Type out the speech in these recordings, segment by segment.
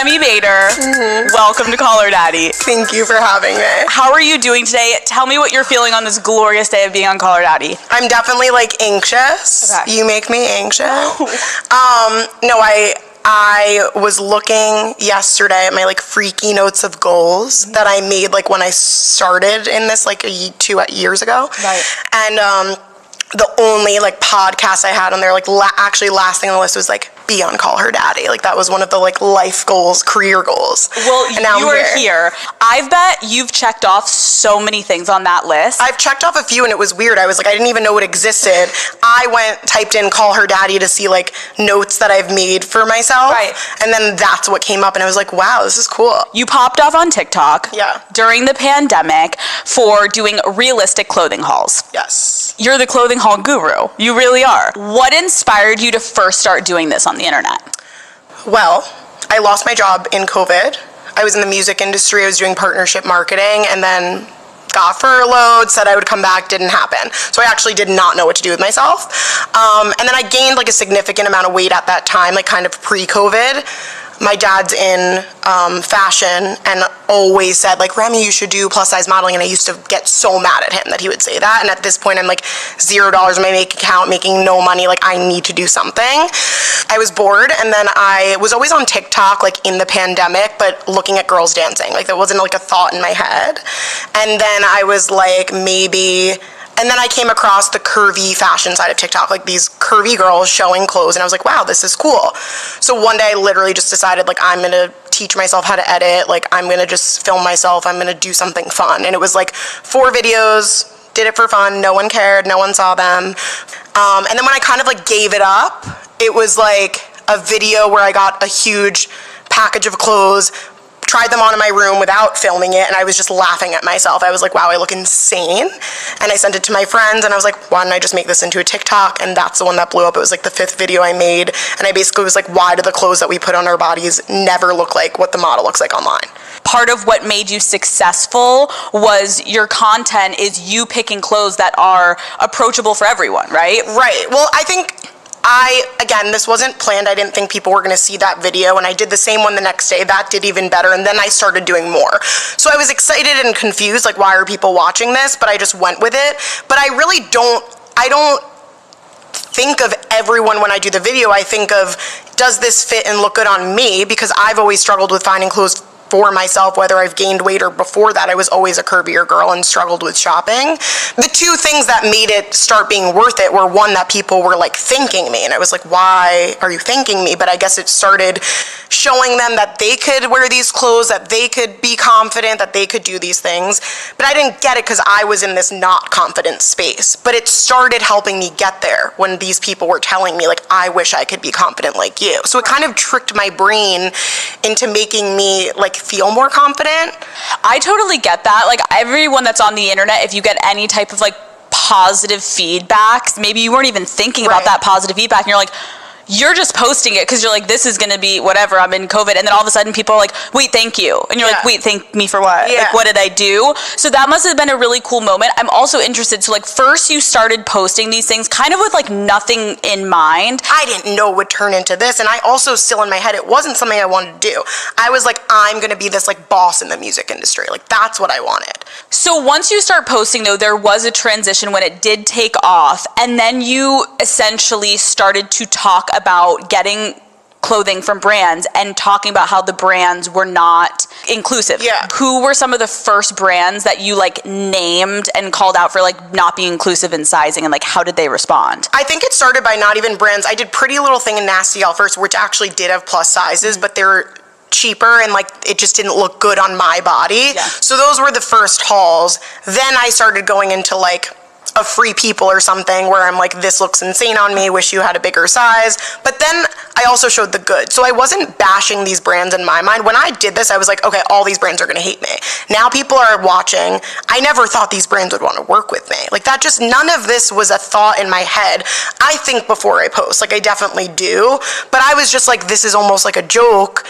Remi Bader, welcome to Call Her Daddy. Thank you for having me. How are you doing today? Tell me what you're feeling on this glorious day of being on Call Her Daddy. I'm definitely like anxious. Okay. You make me anxious. No, I was looking yesterday at my like freaky notes of goals that I made like when I started in this like 2 years ago. Right. And the only like podcast I had on there, like actually last thing on the list was like be on Call Her Daddy. Like that was one of the like life goals, career goals. Well, and now you are here. I bet you've checked off so many things on that list. I've checked off a few and it was weird. I was like, I didn't even know it existed. I typed in Call Her Daddy to see like notes that I've made for myself. Right. And then that's what came up and I was like, wow, this is cool. You popped off on TikTok during the pandemic for doing realistic clothing hauls. Yes. You're the clothing haul guru. You really are. What inspired you to first start doing this on the internet? Well, I lost my job in COVID. I was in the music industry. I was doing partnership marketing and then got furloughed, said I would come back, didn't happen. So I actually did not know what to do with myself. And then I gained like a significant amount of weight at that time, like kind of pre-COVID. My dad's in fashion and always said like, Remi, you should do plus size modeling. And I used to get so mad at him that he would say that. And at this point I'm like $0 in my bank account, making no money. Like I need to do something. I was bored. And then I was always on TikTok, like in the pandemic, but looking at girls dancing. Like that wasn't like a thought in my head. And then I was like, and then I came across the curvy fashion side of TikTok, like these curvy girls showing clothes, and I was like, wow, this is cool. So one day I literally just decided, like, I'm gonna teach myself how to edit, like, I'm gonna just film myself, I'm gonna do something fun. And it was like 4 videos, did it for fun, no one cared, no one saw them. And then when I kind of like gave it up, it was like a video where I got a huge package of clothes, tried them on in my room without filming it, and I was just laughing at myself. I was like, wow, I look insane. And I sent it to my friends, and I was like, why don't I just make this into a TikTok? And that's the one that blew up. It was like the 5th video I made, and I basically was like, why do the clothes that we put on our bodies never look like what the model looks like online? Part of what made you successful was your content is you picking clothes that are approachable for everyone, right? Right. Well, I think again, this wasn't planned. I didn't think people were going to see that video, and I did the same one the next day. That did even better, and then I started doing more. So I was excited and confused, like, why are people watching this? But I just went with it. But I really don't think of everyone when I do the video. I think of, does this fit and look good on me? Because I've always struggled with finding clothes for myself, whether I've gained weight or before that. I was always a curvier girl and struggled with shopping. The 2 things that made it start being worth it were, one, that people were like thanking me, and I was like, why are you thanking me? But I guess it started showing them that they could wear these clothes, that they could be confident, that they could do these things. But I didn't get it because I was in this not confident space. But it started helping me get there when these people were telling me, like, I wish I could be confident like you. So it kind of tricked my brain into making me like feel more confident. I totally get that. Like everyone that's on the internet, if you get any type of like positive feedback, maybe you weren't even thinking about that positive feedback, and you're like, you're just posting it because you're like, this is going to be whatever, I'm in COVID. And then all of a sudden people are like, wait, thank you. And you're like, wait, thank me for what? Like, what did I do? So that must have been a really cool moment. I'm also interested. So like first you started posting these things kind of with like nothing in mind. I didn't know it would turn into this. And I also still in my head, it wasn't something I wanted to do. I was like, I'm going to be this like boss in the music industry. Like that's what I wanted. So once you start posting though, there was a transition when it did take off. And then you essentially started to talk about getting clothing from brands and talking about how the brands were not inclusive. Yeah. Who were some of the first brands that you like named and called out for like not being inclusive in sizing, and like how did they respond? I think it started by not even brands. I did Pretty Little Thing and Nasty Gal first, which actually did have plus sizes, but they were cheaper and like it just didn't look good on my body. Yeah. So those were the first hauls. Then I started going into like a Free People or something where I'm like, this looks insane on me, wish you had a bigger size. But then I also showed the good. So I wasn't bashing these brands in my mind. When I did this, I was like, okay, all these brands are gonna hate me. Now people are watching. I never thought these brands would want to work with me. Like that just, none of this was a thought in my head. I think before I post, like I definitely do. But I was just like, this is almost like a joke.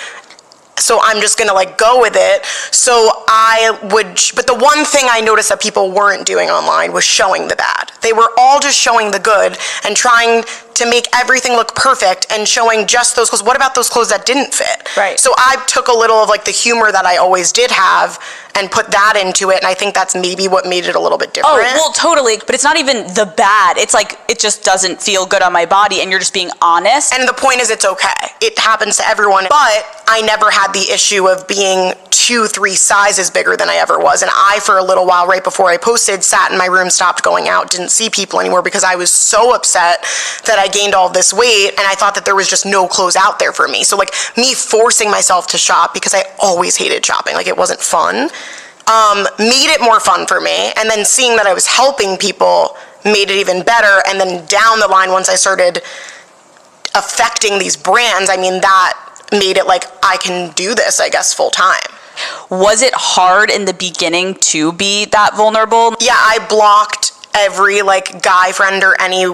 so I'm just gonna like go with it. So but the one thing I noticed that people weren't doing online was showing the bad. They were all just showing the good and trying to make everything look perfect and showing just those clothes. What about those clothes that didn't fit? Right. So I took a little of like the humor that I always did have and put that into it, and I think that's maybe what made it a little bit different. Oh, well, totally. But it's not even the bad. It's like, it just doesn't feel good on my body, and you're just being honest. And the point is, it's okay. It happens to everyone. But I never had the issue of being 2-3 sizes bigger than I ever was. And I, for a little while, right before I posted, sat in my room, stopped going out, didn't see people anymore because I was so upset that I gained all this weight, and I thought that there was just no clothes out there for me. So like me forcing myself to shop, because I always hated shopping, like it wasn't fun, made it more fun for me. And then seeing that I was helping people made it even better. And then down the line, once I started affecting these brands, I mean, that made it like, I can do this, I guess, full time. Was it hard in the beginning to be that vulnerable? Yeah, I blocked every like guy friend or any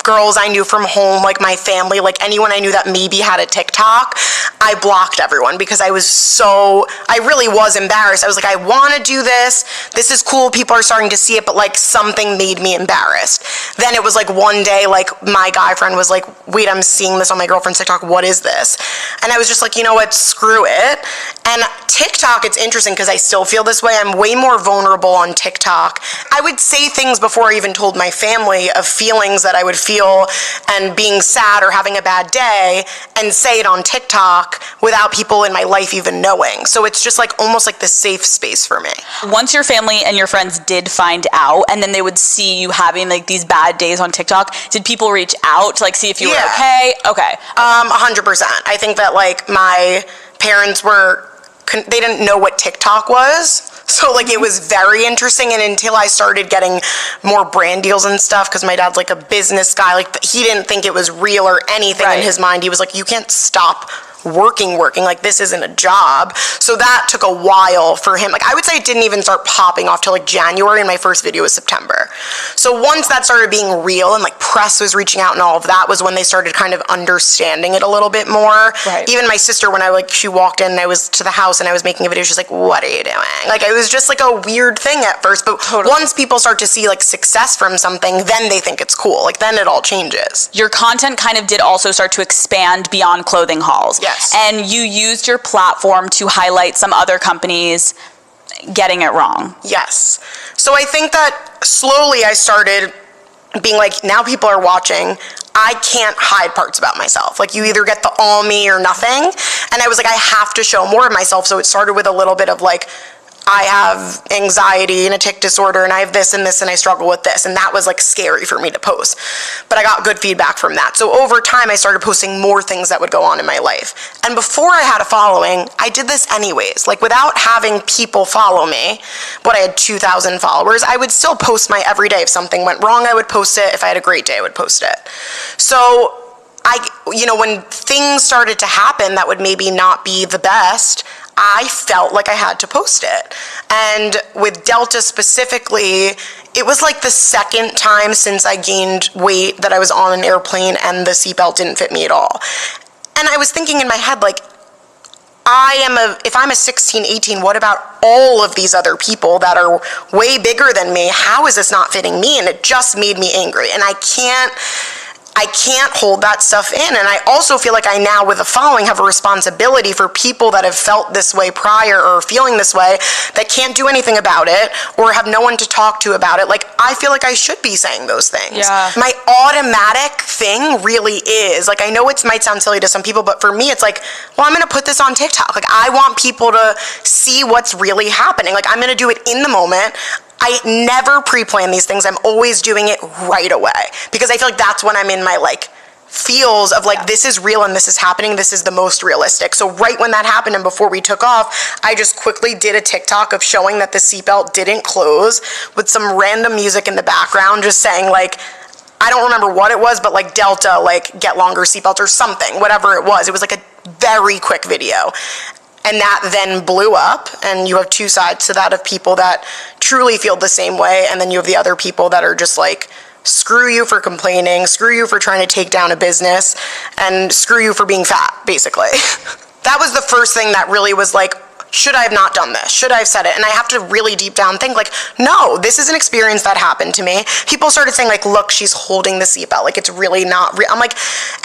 girls I knew from home, like my family, like anyone I knew that maybe had a TikTok. I blocked everyone because I really was embarrassed. I was like, I want to do this. This is cool. People are starting to see it, but like something made me embarrassed. Then it was like one day, like my guy friend was like, wait, I'm seeing this on my girlfriend's TikTok. What is this? And I was just like, you know what? Screw it. And TikTok, it's interesting because I still feel this way. I'm way more vulnerable on TikTok. I would say things before I even told my family of feelings that I would feel and being sad or having a bad day, and say it on TikTok without people in my life even knowing. So it's just like almost like the safe space for me. Once your family and your friends did find out, and then they would see you having like these bad days on TikTok, did people reach out to like see if you were okay? Okay. 100%. I think that like my parents they didn't know what TikTok was. So like it was very interesting, and until I started getting more brand deals and stuff, because my dad's like a business guy, like he didn't think it was real or anything in his mind. He was like, you can't stop working, like this isn't a job. So that took a while for him. Like I would say it didn't even start popping off till like January, and my first video was September. So once that started being real and like press was reaching out and all of that, was when they started kind of understanding it a little bit more. Right. Even my sister, when she walked in, I was to the house and I was making a video, she's like, what are you doing? Like it was just like a weird thing at first, but once people start to see like success from something, then they think it's cool. Like then it all changes. Your content kind of did also start to expand beyond clothing hauls. Yes. And you used your platform to highlight some other companies getting it wrong. Yes. So I think that slowly I started being like, now people are watching. I can't hide parts about myself. Like you either get the all me or nothing. And I was like, I have to show more of myself. So it started with a little bit of like, I have anxiety and a tic disorder, and I have this and this, and I struggle with this. And that was like scary for me to post. But I got good feedback from that. So over time, I started posting more things that would go on in my life. And before I had a following, I did this anyways. Like without having people follow me, I had 2,000 followers, I would still post my everyday. If something went wrong, I would post it. If I had a great day, I would post it. So when things started to happen that would maybe not be the best, I felt like I had to post it. And with Delta specifically, it was like the second time since I gained weight that I was on an airplane and the seatbelt didn't fit me at all. And I was thinking in my head, like, if I'm a 16, 18, what about all of these other people that are way bigger than me? How is this not fitting me? And it just made me angry. And I can't hold that stuff in. And I also feel like I now, with a following, have a responsibility for people that have felt this way prior or feeling this way that can't do anything about it or have no one to talk to about it. Like, I feel like I should be saying those things. Yeah. My automatic thing really is, like, I know it might sound silly to some people, but for me, it's like, well, I'm going to put this on TikTok. Like, I want people to see what's really happening. Like, I'm going to do it in the moment. I never pre-plan these things. I'm always doing it right away because I feel like that's when I'm in my like feels of like, this is real and this is happening. This is the most realistic. So right when that happened and before we took off, I just quickly did a TikTok of showing that the seatbelt didn't close with some random music in the background, just saying like, I don't remember what it was, but like Delta, like get longer seatbelts or something, whatever it was. It was like a very quick video. And that then blew up, and you have two sides to that of people that truly feel the same way, and then you have the other people that are just like, screw you for complaining, screw you for trying to take down a business, and screw you for being fat, basically. That was the first thing that really was like, should I have not done this? Should I have said it? And I have to really deep down think like, no, this is an experience that happened to me. People started saying like, look, she's holding the seatbelt. Like, it's really not real. I'm like,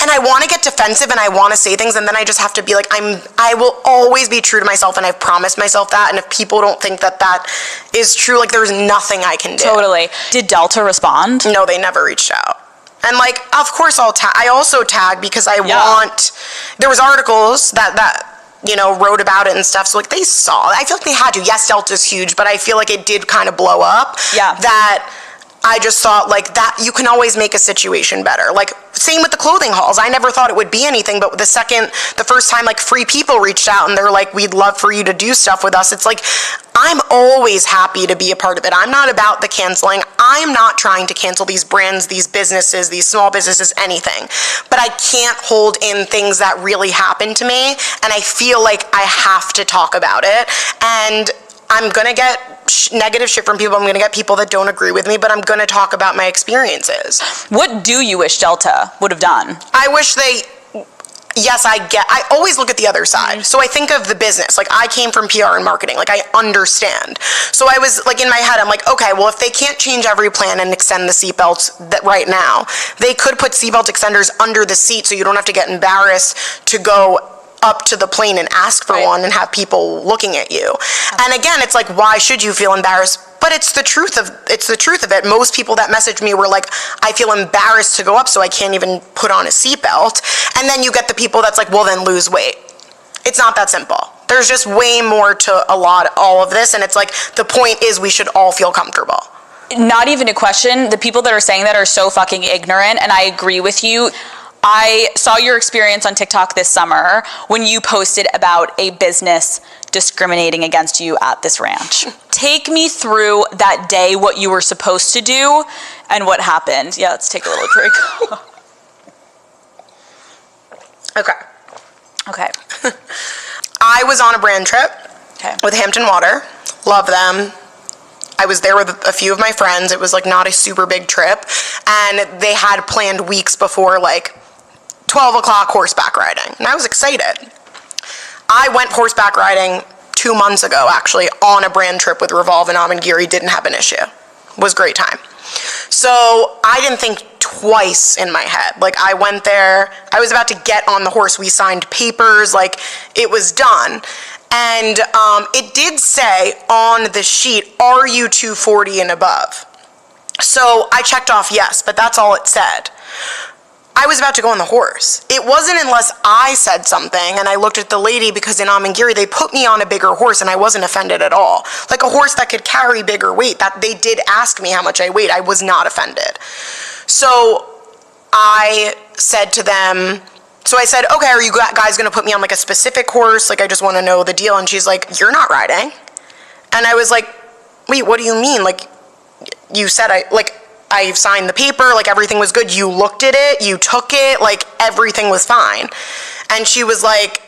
and I want to get defensive and I want to say things, and then I just have to be like, I will always be true to myself, and I've promised myself that. And if people don't think that that is true, like, there's nothing I can do. Totally. Did Delta respond? No, they never reached out. And like, of course I also tag because I want, there was articles that you know, wrote about it and stuff. So like they saw, I feel like they had to. Yes, Delta's huge, but I feel like it did kind of blow up. Yeah. That I just thought like that you can always make a situation better. Like same with the clothing hauls. I never thought it would be anything, but the first time like Free People reached out and they're like, we'd love for you to do stuff with us. It's like, I'm always happy to be a part of it. I'm not about the canceling. I'm not trying to cancel these brands, these businesses, these small businesses, anything. But I can't hold in things that really happened to me. And I feel like I have to talk about it. And I'm going to get negative shit from people. I'm going to get people that don't agree with me, but I'm going to talk about my experiences. What do you wish Delta would have done? I wish I always look at the other side. So I think of the business. Like, I came from PR and marketing. Like, I understand. So I was, like, in my head, I'm like, okay, well, if they can't change every plan and extend the seatbelts right now, they could put seatbelt extenders under the seat so you don't have to get embarrassed to go up to the plane and ask for one and have people looking at you. And again, it's like, why should you feel embarrassed? But it's the truth of it. Most people that messaged me were like, I feel embarrassed to go up, so I can't even put on a seatbelt. And then you get the people that's like, well, then lose weight. It's not that simple. There's just way more to all of this, and it's like, the point is we should all feel comfortable. Not even a question. The people that are saying that are so fucking ignorant, and I agree with you. I saw your experience on TikTok this summer when you posted about a business discriminating against you at this ranch. Take me through that day, what you were supposed to do, and what happened. Yeah, let's take a little drink. Okay. I was on a brand trip with Hampton Water. Love them. I was there with a few of my friends. It was like not a super big trip. And they had planned weeks before, like, 12 o'clock horseback riding, and I was excited. I went horseback riding 2 months ago, actually, on a brand trip with Revolve and Amangiri. Didn't have an issue. It was a great time. So I didn't think twice in my head. Like, I went there, I was about to get on the horse. We signed papers, like, it was done. And it did say on the sheet, are you 240 and above? So I checked off yes, but that's all it said. I was about to go on the horse. It wasn't unless I said something, and I looked at the lady, because in Amangiri, they put me on a bigger horse, and I wasn't offended at all. Like a horse that could carry bigger weight. That they did ask me how much I weighed. I was not offended. So I said to them, so I said, okay, are you guys going to put me on like a specific horse? Like, I just want to know the deal. And she's like, you're not riding. And I was like, wait, what do you mean? Like, you said I signed the paper, like everything was good. You looked at it, you took it, like everything was fine. And she was like,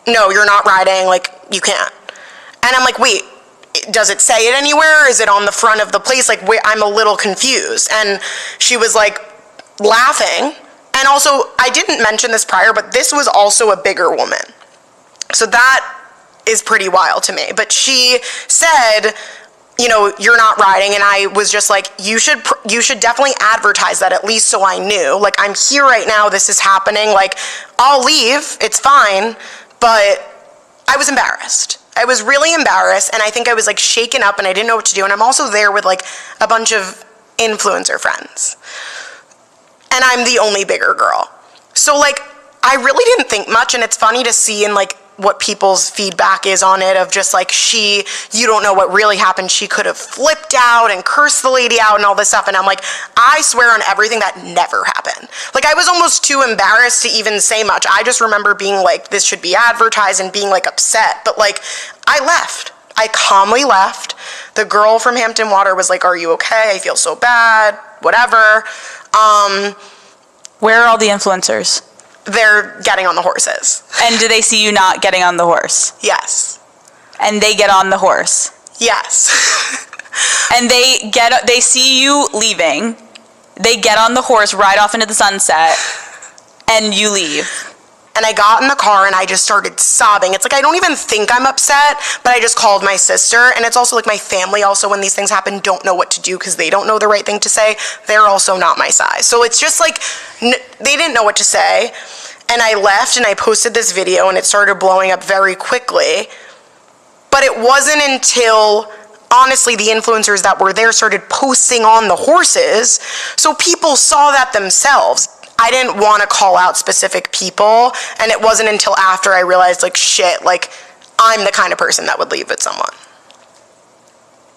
no, you're not riding, like you can't. And I'm like, wait, does it say it anywhere? Is it on the front of the place? Like, I'm a little confused. And she was like laughing. And also, I didn't mention this prior, but this was also a bigger woman. So that is pretty wild to me. But she said, you know, you're not riding. And I was just like, you should definitely advertise that, at least so I knew. Like, I'm here right now, this is happening. Like, I'll leave, it's fine. But I was embarrassed. I was really embarrassed. And I think I was like shaken up and I didn't know what to do. And I'm also there with like a bunch of influencer friends. And I'm the only bigger girl. So like, I really didn't think much. And it's funny to see in like what people's feedback is on it, of just like, you don't know what really happened. She could have flipped out and cursed the lady out and all this stuff. And I'm like, I swear on everything that never happened. Like, I was almost too embarrassed to even say much. I just remember being like, this should be advertised, and being like upset. But like, I left. I calmly left. The girl from Hampton Water was like, are you okay? I feel so bad, whatever. Where are all the influencers? They're getting on the horses. And do they see you not getting on the horse? Yes. And they get on the horse? Yes. And they see you leaving. They get on the horse, ride off into the sunset, and you leave. And I got in the car and I just started sobbing. It's like, I don't even think I'm upset, but I just called my sister. And it's also like my family also, when these things happen, don't know what to do because they don't know the right thing to say. They're also not my size. So it's just like, they didn't know what to say. And I left and I posted this video and it started blowing up very quickly. But it wasn't until, honestly, the influencers that were there started posting on the horses. So people saw that themselves. I didn't want to call out specific people, and it wasn't until after I realized, like, shit, like, I'm the kind of person that would leave with someone.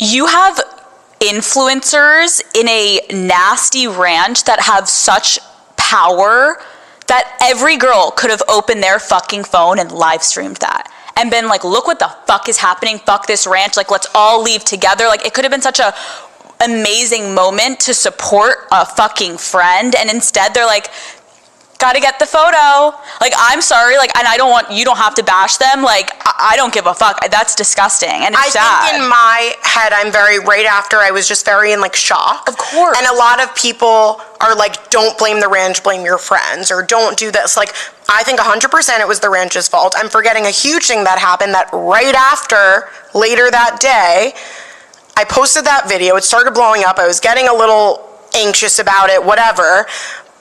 You have influencers in a nasty ranch that have such power that every girl could have opened their fucking phone and live streamed that and been like, look what the fuck is happening, fuck this ranch, like, let's all leave together. Like, it could have been such a amazing moment to support a fucking friend, and instead they're like, gotta get the photo. Like, I'm sorry, like, and you don't have to bash them. Like, I don't give a fuck. That's disgusting, and it's sad. I think in my head, I'm right after, I was just very in, like, shock. Of course. And a lot of people are like, don't blame the ranch, blame your friends, or don't do this. Like, I think 100% it was the ranch's fault. I'm forgetting a huge thing that happened that right after, later that day, I posted that video. It started blowing up. I was getting a little anxious about it, whatever.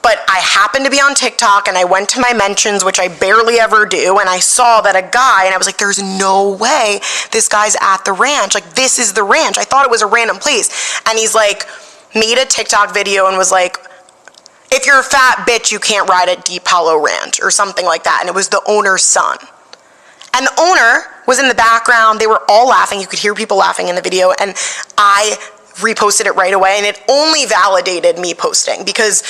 But I happened to be on TikTok and I went to my mentions, which I barely ever do, and I saw that a guy, and I was like, there's no way this guy's at the ranch. Like, this is the ranch. I thought it was a random place. And he's like, made a TikTok video and was like, if you're a fat bitch, you can't ride at Deep Hollow Ranch, or something like that. And it was the owner's son. And the owner was in the background. They were all laughing. You could hear people laughing in the video. And I reposted it right away. And it only validated me posting, because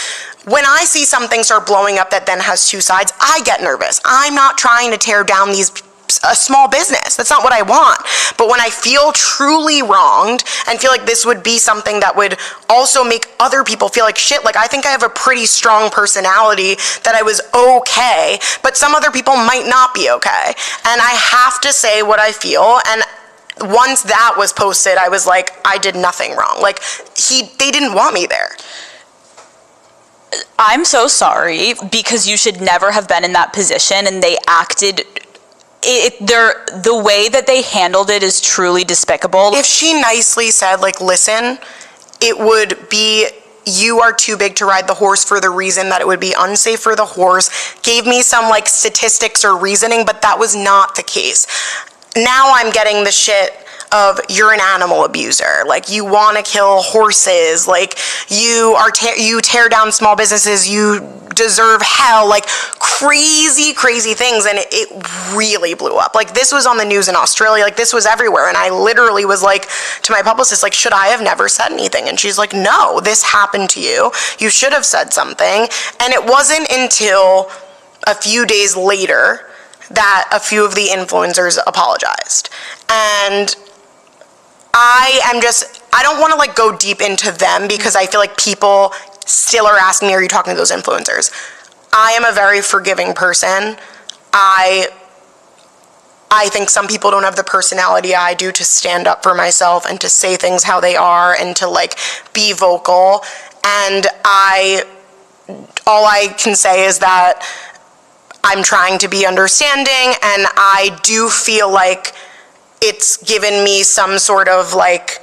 when I see something start blowing up that then has two sides, I get nervous. I'm not trying to tear down a small business. That's not what I want. But when I feel truly wronged and feel like this would be something that would also make other people feel like shit, like, I think I have a pretty strong personality that I was okay, but some other people might not be okay. And I have to say what I feel. And once that was posted, I was like, I did nothing wrong. Like, they didn't want me there. I'm so sorry, because you should never have been in that position, and they acted, the way that they handled it is truly despicable. If she nicely said, like, listen, it would be, you are too big to ride the horse for the reason that it would be unsafe for the horse, gave me some, like, statistics or reasoning, but that was not the case. Now I'm getting the shit of, you're an animal abuser, like, you want to kill horses, like, you tear down small businesses, you deserve hell, like, crazy things. And it really blew up. Like, this was on the news in Australia, like, this was everywhere. And I literally was like to my publicist, like, should I have never said anything? And she's like, no, this happened to you, you should have said something. And it wasn't until a few days later that a few of the influencers apologized. And I don't want to, like, go deep into them, because I feel like people still are asking me, are you talking to those influencers? I am a very forgiving person. I think some people don't have the personality I do to stand up for myself and to say things how they are and to, like, be vocal. And all I can say is that I'm trying to be understanding, and I do feel like it's given me some sort of, like,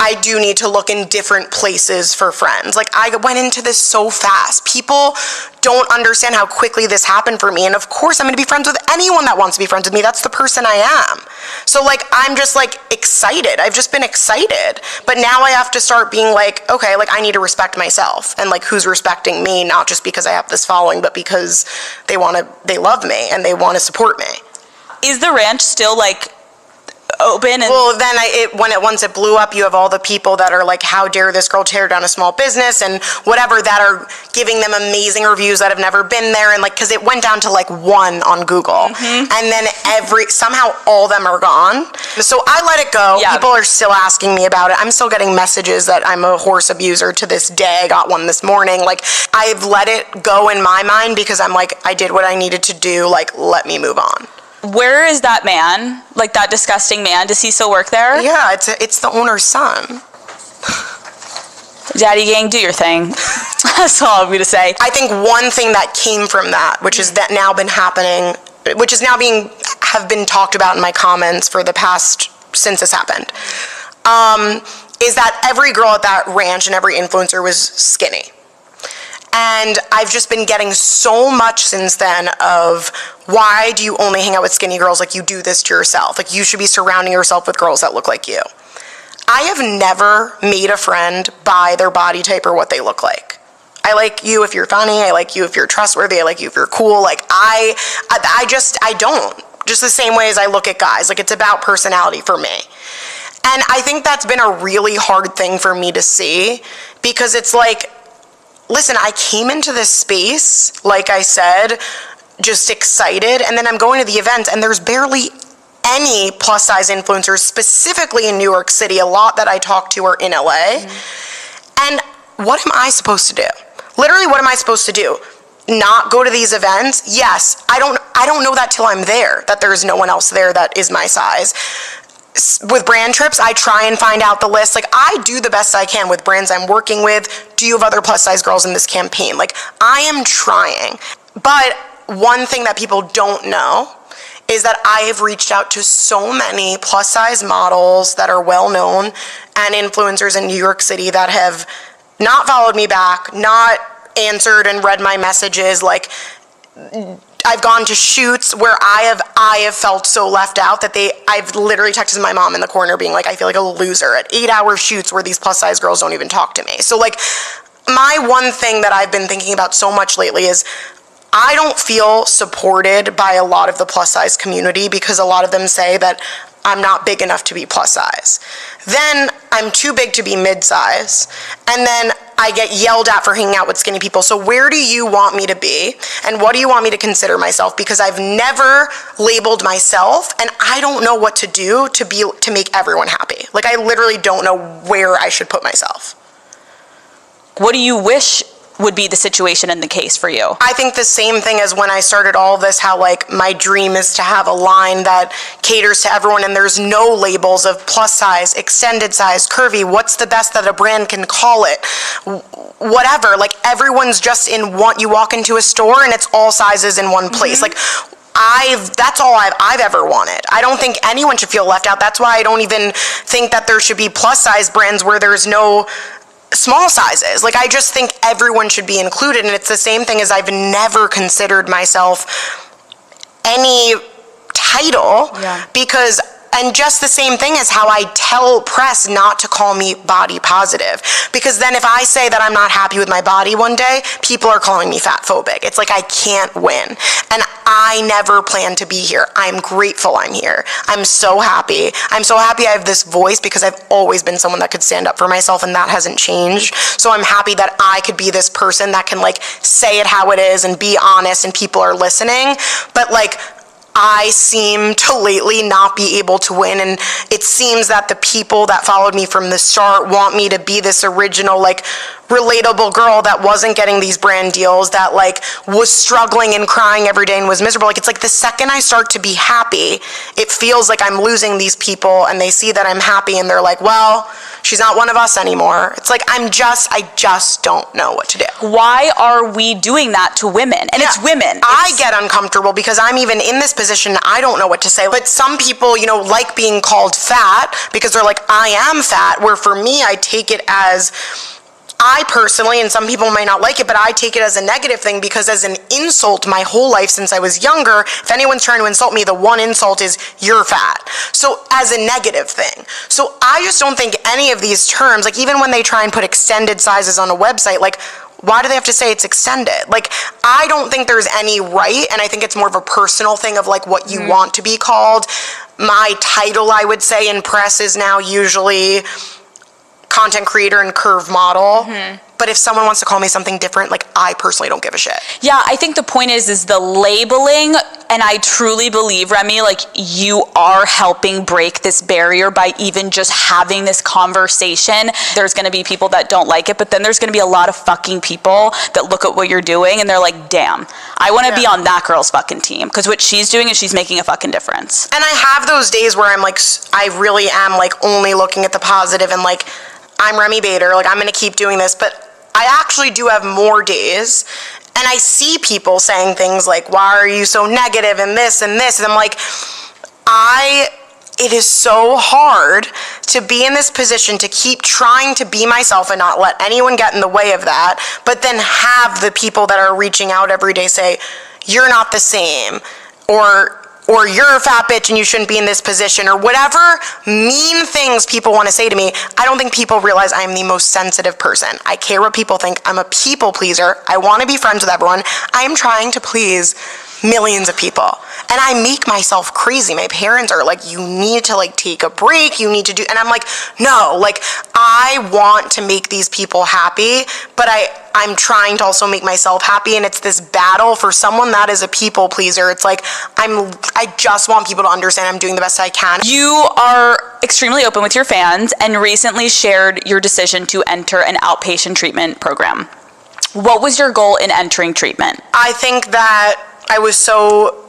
I do need to look in different places for friends. Like, I went into this so fast. People don't understand how quickly this happened for me. And of course, I'm going to be friends with anyone that wants to be friends with me. That's the person I am. So, like, I'm just, like, excited. I've just been excited. But now I have to start being like, okay, like, I need to respect myself. And, like, who's respecting me, not just because I have this following, but because they love me and they want to support me. Is the ranch still, like, open? And well, then once it blew up, you have all the people that are like, how dare this girl tear down a small business and whatever, that are giving them amazing reviews that have never been there. And, like, because it went down to, like, 1 on Google. And then somehow all them are gone. So I let it go. Yeah. People are still asking me about it. I'm still getting messages that I'm a horse abuser to this day. I got one this morning. Like, I've let it go in my mind, because I'm like, I did what I needed to do. Like, let me move on. Where is that man? Like, that disgusting man? Does he still work there? Yeah, it's the owner's son. Daddy gang, do your thing. That's all I'm going to say. I think one thing that came from that, which is that now been happening, which is now have been talked about in my comments for the past, since this happened, is that every girl at that ranch and every influencer was skinny. And I've just been getting so much since then of, why do you only hang out with skinny girls? Like, you do this to yourself. Like, you should be surrounding yourself with girls that look like you. I have never made a friend by their body type or what they look like. I like you if you're funny. I like you if you're trustworthy. I like you if you're cool. Like, I don't. Just the same way as I look at guys. Like, it's about personality for me. And I think that's been a really hard thing for me to see, because it's like, listen, I came into this space, like I said, just excited, and then I'm going to the event, and there's barely any plus size influencers, specifically in New York City. A lot that I talk to are in LA. And what am I supposed to do? Literally, what am I supposed to do? Not go to these events? Yes, I don't know that till I'm there, that there's no one else there that is my size. With brand trips, I try and find out the list. Like, I do the best I can with brands I'm working with. Do you have other plus size girls in this campaign? Like, I am trying. But one thing that people don't know is that I have reached out to so many plus size models that are well known and influencers in New York City that have not followed me back, not answered and read my messages. Like, I've gone to shoots where I have felt so left out that I've literally texted my mom in the corner being like, I feel like a loser at 8-hour shoots where these plus size girls don't even talk to me. So, like, my one thing that I've been thinking about so much lately is, I don't feel supported by a lot of the plus size community, because a lot of them say that I'm not big enough to be plus size. Then I'm too big to be mid-size. And then I get yelled at for hanging out with skinny people. So where do you want me to be? And what do you want me to consider myself? Because I've never labeled myself, and I don't know what to do to make everyone happy. Like, I literally don't know where I should put myself. What do you wish would be the situation and the case for you? I think the same thing as when I started all this, how, like, my dream is to have a line that caters to everyone, and there's no labels of plus size, extended size, curvy, what's the best that a brand can call it, whatever. Like, everyone's just in one, you walk into a store and it's all sizes in one place. Like, that's all I've ever wanted. I don't think anyone should feel left out. That's why I don't even think that there should be plus size brands where there's no small sizes. Like, I just think everyone should be included. And it's the same thing as, I've never considered myself any title, because, and just the same thing as how I tell press not to call me body positive, because then if I say that I'm not happy with my body one day, people are calling me fat phobic. It's like, I can't win. And I never planned to be here. I'm grateful I'm here. I'm so happy. I'm so happy I have this voice, because I've always been someone that could stand up for myself, and that hasn't changed. So I'm happy that I could be this person that can, like, say it how it is and be honest, and people are listening. But, like, I seem to lately not be able to win, and it seems that the people that followed me from the start want me to be this original, like, relatable girl that wasn't getting these brand deals, that, like, was struggling and crying every day and was miserable. Like, it's like, the second I start to be happy, it feels like I'm losing these people, and they see that I'm happy and they're like, well, she's not one of us anymore. It's like, I just don't know what to do. Why are we doing that to women? And it's women. I get uncomfortable because I'm even in this position, I don't know what to say. But some people, you know, like being called fat because they're like, I am fat, where for me, I take it as, I personally, and some people might not like it, but I take it as a negative thing, because as an insult my whole life since I was younger, if anyone's trying to insult me, the one insult is, you're fat. So as a negative thing. So I just don't think any of these terms, like, even when they try and put extended sizes on a website, like, why do they have to say it's extended? Like, I don't think there's any right, and I think it's more of a personal thing of, like, what you want to be called. My title, I would say, in press is now usually content creator and curve model. But if someone wants to call me something different, like, I personally don't give a shit. Yeah, I think the point is the labeling, and I truly believe, Remi, like, you are helping break this barrier by even just having this conversation. There's going to be people that don't like it, but then there's going to be a lot of fucking people that look at what you're doing and they're like, damn, I want to be on that girl's fucking team, because what she's doing is she's making a fucking difference. And I have those days where I'm like, I really am, like, only looking at the positive, and, like, I'm Remi Bader, like I'm gonna keep doing this, but I actually do have more days, and I see people saying things like, why are you so negative and this, and I'm like, it is so hard to be in this position to keep trying to be myself and not let anyone get in the way of that, but then have the people that are reaching out every day say, you're not the same, or you're a fat bitch and you shouldn't be in this position, or whatever mean things people want to say to me. I don't think people realize I am the most sensitive person. I care what people think. I'm a people pleaser. I want to be friends with everyone. I am trying to please millions of people. And I make myself crazy. My parents are like, you need to like take a break. You need to do, and I'm like, no, like I want to make these people happy, but I'm trying to also make myself happy. And it's this battle for someone that is a people pleaser. It's like, I just want people to understand I'm doing the best I can. You are extremely open with your fans and recently shared your decision to enter an outpatient treatment program. What was your goal in entering treatment? I think that I was so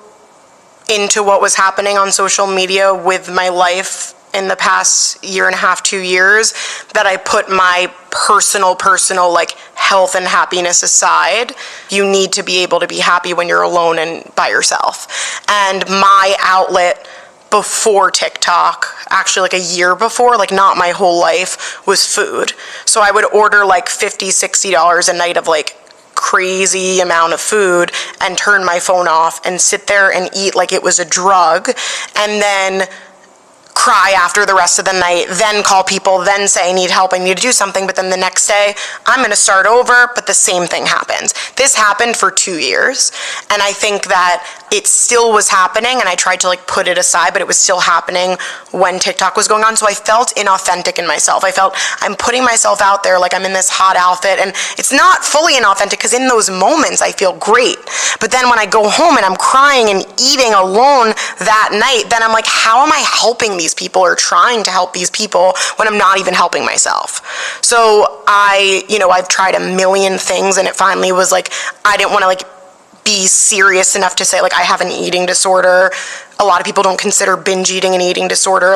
into what was happening on social media with my life in the past year and a half, 2 years, that I put my personal like health and happiness aside. You need to be able to be happy when you're alone and by yourself. And my outlet before TikTok, actually like a year before, like not my whole life, was food. So I would order like $50, $60 a night of like crazy amount of food and turn my phone off and sit there and eat like it was a drug, and then cry after the rest of the night, then call people, then say I need help, I need to do something, but then the next day I'm going to start over, but the same thing happens. This happened for 2 years, and I think that it still was happening, and I tried to like put it aside, but it was still happening when TikTok was going on, so I felt inauthentic in myself. I felt I'm putting myself out there like I'm in this hot outfit, and it's not fully inauthentic, because in those moments I feel great, but then when I go home and I'm crying and eating alone that night, then I'm like, how am I helping these people or trying to help these people when I'm not even helping myself? So I've tried a million things, and it finally was like, I didn't want to like be serious enough to say like I have an eating disorder. A lot of people don't consider binge eating an eating disorder,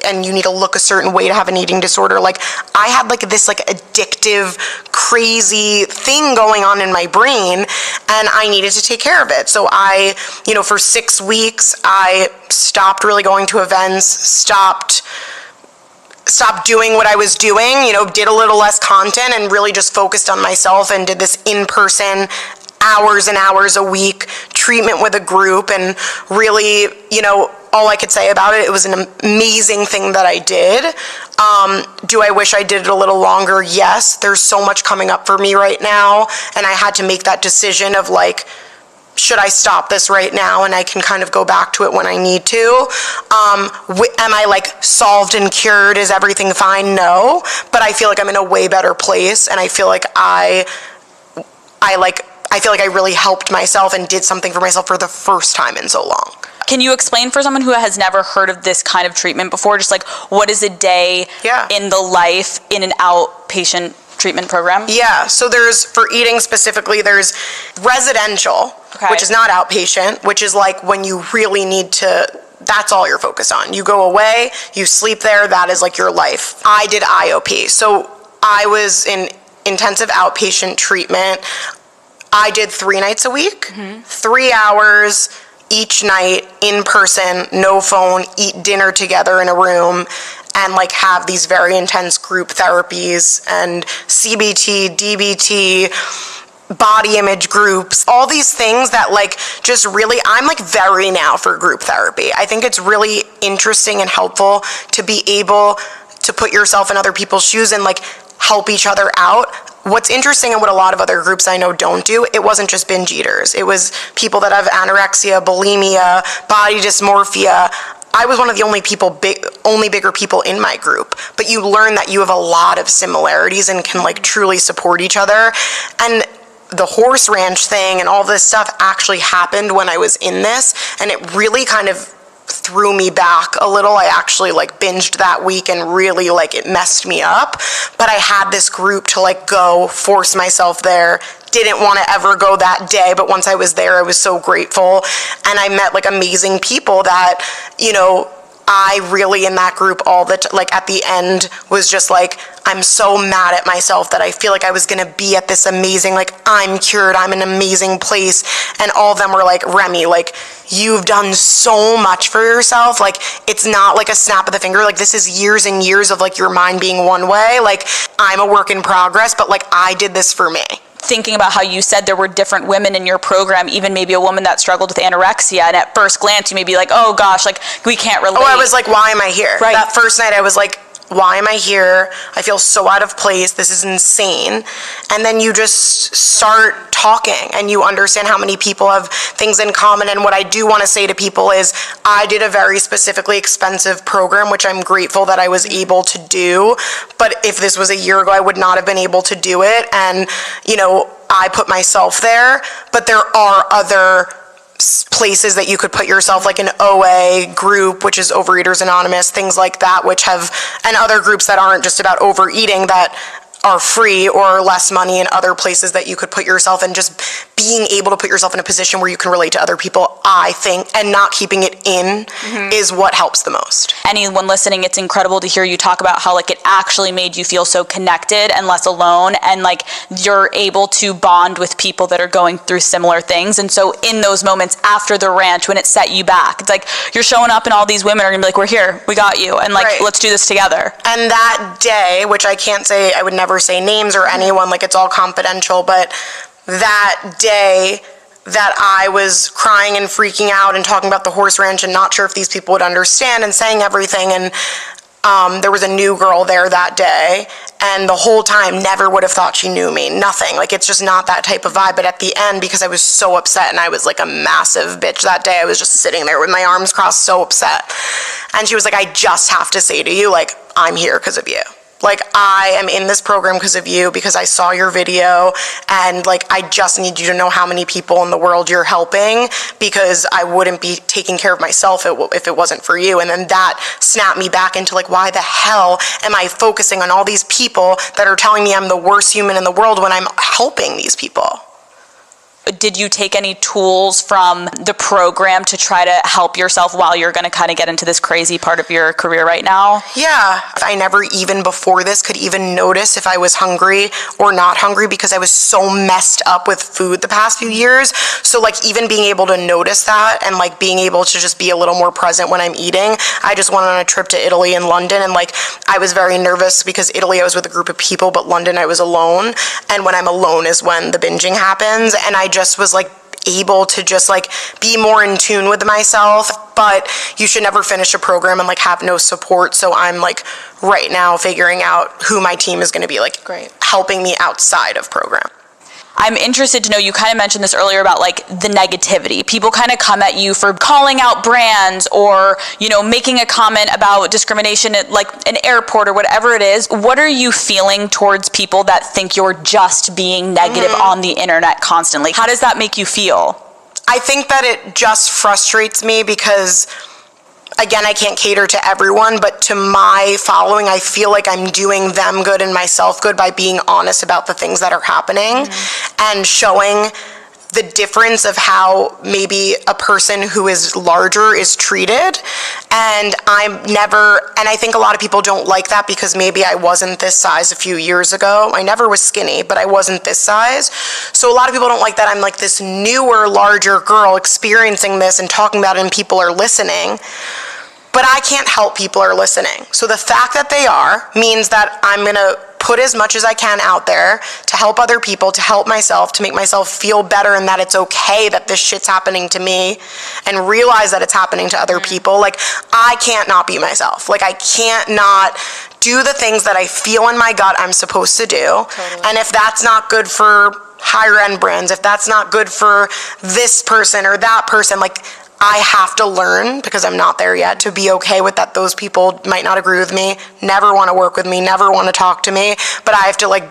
and you need to look a certain way to have an eating disorder. Like I had like this like addictive, crazy thing going on in my brain, and I needed to take care of it. So for 6 weeks, I stopped really going to events, stopped doing what I was doing, did a little less content, and really just focused on myself and did this in-person hours and hours a week treatment with a group. And really, all I could say about it, it was an amazing thing that I did. Do I wish I did it a little longer? Yes. There's so much coming up for me right now, and I had to make that decision of like, should I stop this right now and I can kind of go back to it when I need to? Am I like solved and cured? Is everything fine? No, but I feel like I'm in a way better place, and I feel like I feel like I really helped myself and did something for myself for the first time in so long. Can you explain for someone who has never heard of this kind of treatment before, just like what is a day in the life in an outpatient treatment program? Yeah, so for eating specifically, there's residential, which is not outpatient, which is like when you really need to, that's all you're focused on. You go away, you sleep there, that is like your life. I did IOP, so I was in intensive outpatient treatment. I did 3 nights a week, 3 hours each night in person, no phone, eat dinner together in a room, and like have these very intense group therapies and CBT, DBT, body image groups, all these things that like just really, I'm like very now for group therapy. I think it's really interesting and helpful to be able to put yourself in other people's shoes and like help each other out. What's interesting and what a lot of other groups I know don't do, it wasn't just binge eaters. It was people that have anorexia, bulimia, body dysmorphia. I was one of the only bigger people in my group, but you learn that you have a lot of similarities and can like truly support each other. And the horse ranch thing and all this stuff actually happened when I was in this, and it really kind of threw me back a little. I actually like binged that week and really like it messed me up, but I had this group to like go, force myself there. Didn't want to ever go that day, but once I was there, I was so grateful, and I met like amazing people that, I really in that group like at the end was just like, I'm so mad at myself that I feel like I was gonna be at this amazing, like I'm cured, I'm an amazing place. And all of them were like, Remi, like you've done so much for yourself. Like it's not like a snap of the finger. Like this is years and years of like your mind being one way. Like I'm a work in progress, but like I did this for me. Thinking about how you said there were different women in your program, even maybe a woman that struggled with anorexia, and at first glance you may be like, oh gosh, like we can't relate. Oh, I was like, why am I here? Right. That first night I was like, why am I here? I feel so out of place. This is insane. And then you just start talking and you understand how many people have things in common. And what I do want to say to people is I did a very specifically expensive program, which I'm grateful that I was able to do. But if this was a year ago, I would not have been able to do it. And, you know, I put myself there, but there are other places that you could put yourself, like an OA group, which is Overeaters Anonymous, things like that, which have, and other groups that aren't just about overeating that are free or less money, in other places that you could put yourself in. Just being able to put yourself in a position where you can relate to other people, I think, and not keeping it in is what helps the most. Anyone listening, it's incredible to hear you talk about how like it actually made you feel so connected and less alone, and like you're able to bond with people that are going through similar things. And so in those moments after the ranch, when it set you back, it's like you're showing up and all these women are gonna be like, we're here, we got you, and like let's do this together. And that day, which I can't say, I would never say names or anyone, like it's all confidential, but that day that I was crying and freaking out and talking about the horse ranch and not sure if these people would understand and saying everything, and there was a new girl there that day, and the whole time never would have thought she knew me, nothing. Like it's just not that type of vibe. But at the end, because I was so upset and I was like a massive bitch that day, I was just sitting there with my arms crossed, so upset. And she was like, I just have to say to you, like, I'm here because of you. Like, I am in this program because of you, because I saw your video, and like, I just need you to know how many people in the world you're helping, because I wouldn't be taking care of myself if it wasn't for you. And then that snapped me back into like, why the hell am I focusing on all these people that are telling me I'm the worst human in the world when I'm helping these people? Did you take any tools from the program to try to help yourself while you're going to kind of get into this crazy part of your career right now? Yeah. I never even before this could even notice if I was hungry or not hungry, because I was so messed up with food the past few years. So like even being able to notice that and like being able to just be a little more present when I'm eating. I just went on a trip to Italy and London, and like I was very nervous because Italy I was with a group of people, but London I was alone. And when I'm alone is when the binging happens. And I just was like able to just like be more in tune with myself. But you should never finish a program and like have no support. So I'm like right now figuring out who my team is going to be, like helping me outside of program. I'm interested to know, you kind of mentioned this earlier about like the negativity. People kind of come at you for calling out brands or, you know, making a comment about discrimination at like an airport or whatever it is. What are you feeling towards people that think you're just being negative on the internet constantly? How does that make you feel? I think that it just frustrates me because, again, I can't cater to everyone, but to my following, I feel like I'm doing them good and myself good by being honest about the things that are happening and showing the difference of how maybe a person who is larger is treated. And I think a lot of people don't like that because maybe I wasn't this size a few years ago. I never was skinny, but I wasn't this size. So a lot of people don't like that I'm like this newer, larger girl experiencing this and talking about it and people are listening. But I can't help people are listening. So the fact that they are means that I'm gonna put as much as I can out there to help other people, to help myself, to make myself feel better and that it's okay that this shit's happening to me and realize that it's happening to other people. Like, I can't not be myself. Like, I can't not do the things that I feel in my gut I'm supposed to do. Totally. And if that's not good for higher end brands, if that's not good for this person or that person, like, I have to learn, because I'm not there yet, to be okay with that those people might not agree with me, never want to work with me, never want to talk to me, but I have to like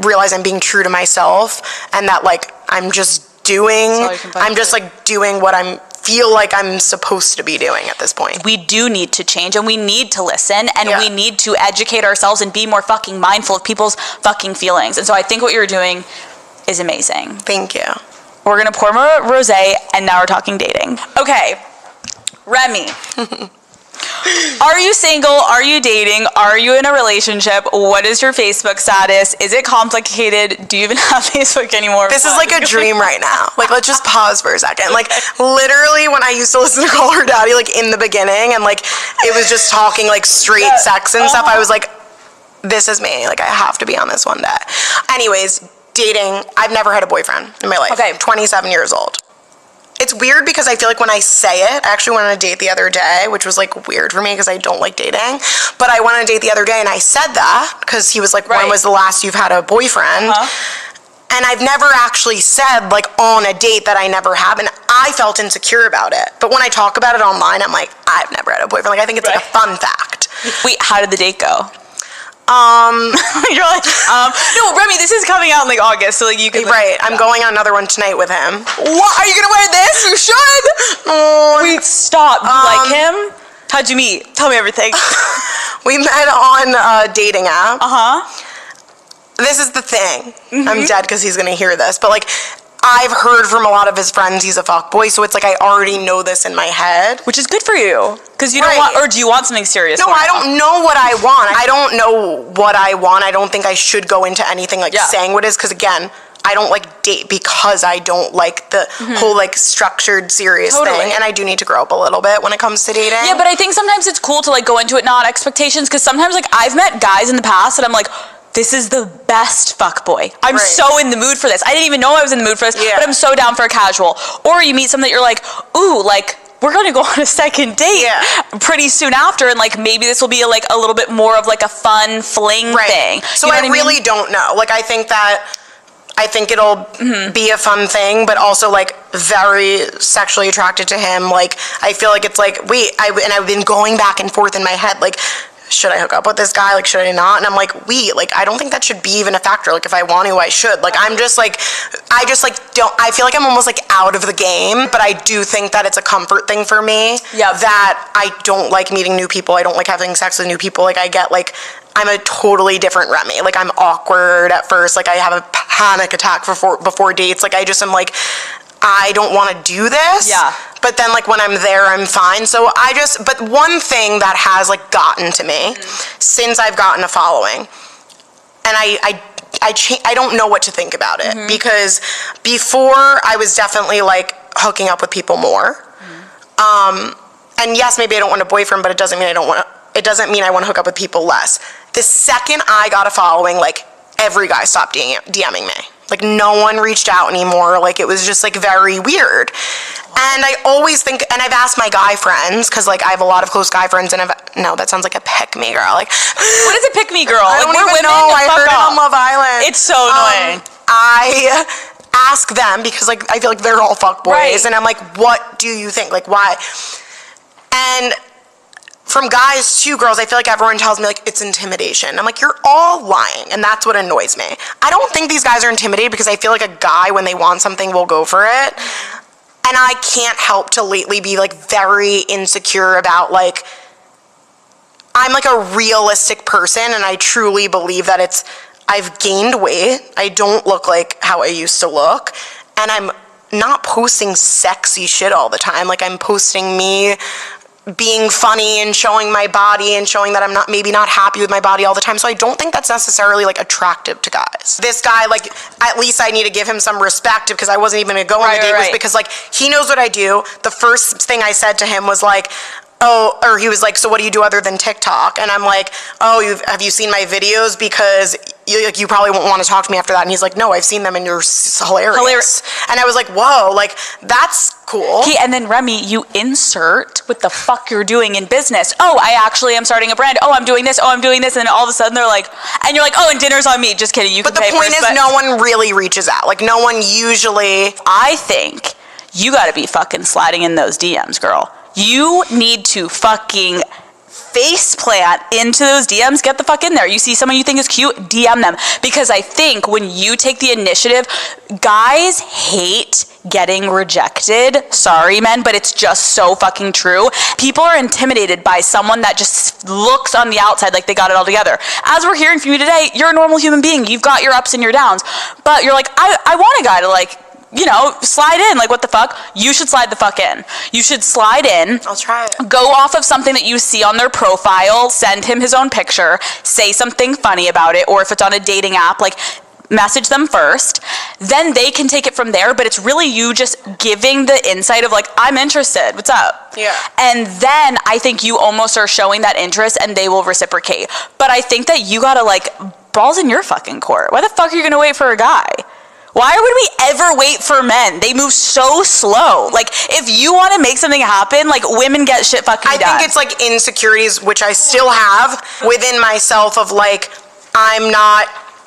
realize I'm being true to myself and that like I'm just doing what I feel like I'm supposed to be doing at this point. We do need to change and we need to listen and we need to educate ourselves and be more fucking mindful of people's fucking feelings. And so I think what you're doing is amazing. Thank you. We're gonna pour more rosé, and now we're talking dating. Okay, Remi. Are you single? Are you dating? Are you in a relationship? What is your Facebook status? Is it complicated? Do you even have Facebook anymore? This is like a dream right now. Like, let's just pause for a second. Like, literally, when I used to listen to Call Her Daddy, like, in the beginning, and, like, it was just talking, like, straight sex and stuff, I was like, this is me. Like, I have to be on this one day. Anyways, dating, I've never had a boyfriend in my life. Okay. 27 years old. It's weird because I feel like when I say it, I actually went on a date the other day, which was like weird for me because I don't like dating. But I went on a date the other day and I said that because he was like, when was the last you've had a boyfriend? And I've never actually said like on a date that I never have. And I felt insecure about it. But when I talk about it online, I'm like, I've never had a boyfriend. Like, I think it's like a fun fact. Wait, how did the date go? You're like, no, Remi, this is coming out in like August, so like you can. Right, I'm going on another one tonight with him. What? Are you gonna wear this? You should. Wait, stop. You like him? How'd you meet? Tell me everything. We met on a dating app. This is the thing. I'm dead because he's gonna hear this, but like, I've heard from a lot of his friends he's a fuckboy, so it's like I already know this in my head. Which is good for you, because you don't want, or do you want something serious? No, I don't know what I want. I don't know what I want. I don't think I should go into anything like saying what it is, because again, I don't like date because I don't like the whole like structured serious thing, and I do need to grow up a little bit when it comes to dating. Yeah, but I think sometimes it's cool to like go into it not expectations, because sometimes like I've met guys in the past and I'm like, this is the best fuckboy. I'm so in the mood for this. I didn't even know I was in the mood for this, but I'm so down for a casual. Or you meet someone that you're like, ooh, like, we're gonna go on a second date pretty soon after, and like maybe this will be like a little bit more of like a fun fling thing. So I really don't know. Like, I think it'll be a fun thing, but also like very sexually attracted to him. Like, I feel like it's like, and I've been going back and forth in my head, like, should I hook up with this guy? Like, should I not? And I'm like, like, I don't think that should be even a factor. Like, if I want to, I should. Like, I feel like I'm almost like out of the game, but I do think that it's a comfort thing for me. That I don't like meeting new people. I don't like having sex with new people. Like, I get like, I'm a totally different Remi. Like, I'm awkward at first. Like, I have a panic attack before dates. Like, I just am like, I don't want to do this. But then, like, when I'm there, I'm fine. So but one thing that has, like, gotten to me since I've gotten a following, and I don't know what to think about it, because before I was definitely, like, hooking up with people more. And yes, maybe I don't want a boyfriend, but it doesn't mean I want to hook up with people less. The second I got a following, like, every guy stopped DMing me. Like, no one reached out anymore. Like, it was just, like, very weird. And I always think, and I've asked my guy friends, because, like, I have a lot of close guy friends, and no, that sounds like a pick-me girl. Like, what is a pick-me girl? I don't even know. I heard it on Love Island. It's so annoying. I ask them, because, like, I feel like they're all fuckboys, and I'm like, what do you think? Like, why? And from guys to girls, I feel like everyone tells me, like, it's intimidation. I'm like, you're all lying, and that's what annoys me. I don't think these guys are intimidated, because I feel like a guy, when they want something, will go for it. And I can't help to lately be, like, very insecure about, like, I'm, like, a realistic person, and I truly believe that I've gained weight. I don't look like how I used to look, and I'm not posting sexy shit all the time. Like, I'm posting me being funny and showing my body and showing that I'm maybe not happy with my body all the time. So I don't think that's necessarily, like, attractive to guys. This guy, like, at least I need to give him some respect, because I wasn't even gonna go on the date, was because, like, he knows what I do. The first thing I said to him was like, or he was like, so what do you do other than TikTok? And I'm like, have you seen my videos? Because you probably won't want to talk to me after that. And he's like, no, I've seen them and you're hilarious. And I was like, whoa, like, that's cool. And then Remi, you insert what the fuck you're doing in business. Oh, I actually am starting a brand. Oh, I'm doing this. Oh, I'm doing this. And all of a sudden they're like, and you're like, oh, and dinner's on me. Just kidding. You can pay for it. But the point is, no one really reaches out. Like, no one usually. I think you got to be fucking sliding in those DMs, girl. You need to fucking face plant into those DMs. Get the fuck in there. You see someone you think is cute, DM them. Because I think when you take the initiative, guys hate getting rejected. Sorry, men, but it's just so fucking true. People are intimidated by someone that just looks on the outside like they got it all together. As we're hearing from you today, you're a normal human being. You've got your ups and your downs. But you're like, I want a guy to, like, you know, slide in. Like, what the fuck? You should slide the fuck in. You should slide in. I'll try it. Go off of something that you see on their profile. Send him his own picture. Say something funny about it. Or if it's on a dating app, like, message them first. Then they can take it from there. But it's really you just giving the insight of, like, I'm interested. What's up? Yeah. And then I think you almost are showing that interest and they will reciprocate. But I think that you gotta, like, balls in your fucking court. Why the fuck are you gonna wait for a guy? Why would we ever wait for men? They move so slow. Like, if you want to make something happen, like, women get shit fucking done. I think it's, like, insecurities, which I still have within myself of, like,